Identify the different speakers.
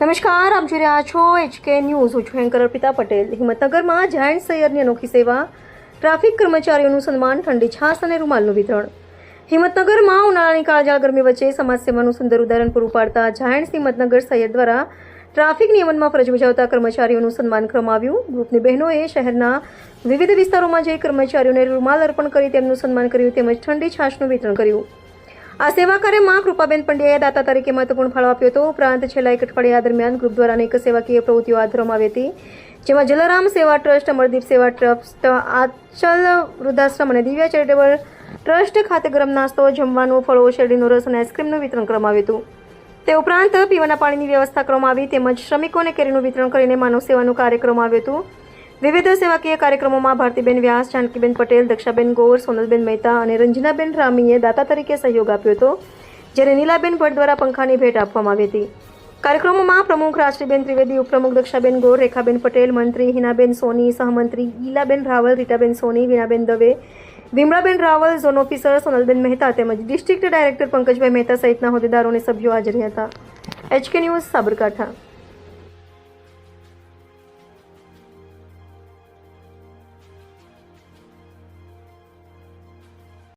Speaker 1: નમસ્કાર, આપ જોઈ રહ્યા છો HK ન્યૂઝ. હું છું એન્કર અર્પિતા પટેલ. હિંમતનગરમાં જાયન્ટ સૈયદની અનોખી સેવા, ટ્રાફિક કર્મચારીઓનું સન્માન, ઠંડી છાશ અને રૂમાલનું વિતરણ. હિંમતનગરમાં ઉનાળાની કાળઝાળ ગરમી વચ્ચે સમાજ સેવાનું સુંદર ઉદાહરણ પૂરું પાડતા જાયન્ટ હિંમતનગર સૈયદ દ્વારા ટ્રાફિક નિયમનમાં ફરજ બજાવતા કર્મચારીઓનું સન્માન કરવામાં આવ્યું. ગ્રુપની બહેનોએ શહેરના વિવિધ વિસ્તારોમાં જઈ કર્મચારીઓને રૂમાલ અર્પણ કરી તેમનું સન્માન કર્યું તેમજ ઠંડી છાશનું વિતરણ કર્યું. આ સેવા કાર્યમાં કૃપાબેન પંડ્યાએ દાતા તરીકે મહત્વપૂર્ણ ફાળો આપ્યો હતો. ઉપરાંત છેલ્લા એક અઠવાડિયા દરમિયાન ગ્રુપ દ્વારા અનેક સેવાકીય પ્રવૃત્તિઓ હાથ ધરવામાં આવી હતી, જેમાં જલારામ સેવા ટ્રસ્ટ, અમરદીપ સેવા ટ્રસ્ટ, આંચલ વૃદ્ધાશ્રમ અને દિવ્યા ચેરિટેબલ ટ્રસ્ટ ખાતે ગરમ નાસ્તો, જમવાનું, ફળો, શેરડીનો રસ અને આઈસ્ક્રીમનું વિતરણ કરવામાં આવ્યું હતું. તે ઉપરાંત પીવાના પાણીની વ્યવસ્થા કરવામાં આવી તેમજ શ્રમિકોને કેરીનું વિતરણ કરીને માનવ સેવાનું કાર્ય કરવામાં આવ્યું હતું. વિવિધ સેવાકીય કાર્યક્રમોમાં ભારતીબેન વ્યાસ, જાનકીબેન પટેલ, દક્ષાબેન ગોર, સોનલબેન મહેતા અને રંજનાબેન રામીએ દાતા તરીકે સહયોગ આપ્યો હતો, જ્યારે નીલાબેન ભટ્ટ દ્વારા પંખાની ભેટ આપવામાં આવી હતી. કાર્યક્રમોમાં પ્રમુખ રાજશ્રીબેન ત્રિવેદી, ઉપપ્રમુખ દક્ષાબેન ગોર, રેખાબેન પટેલ, મંત્રી હિનાબેન સોની, સહમંત્રી ગીલાબેન રાવલ, રીટાબેન સોની, વીણાબેન દવે, વિમળાબેન રાવલ, ઝોન ઓફિસર સોનલબેન મહેતા તેમજ ડિસ્ટ્રિક્ટ ડાયરેક્ટર પંકજભાઈ મહેતા સહિતના હોદ્દેદારો અને સભ્યો હાજર હતા. HK news, Sabarkantha.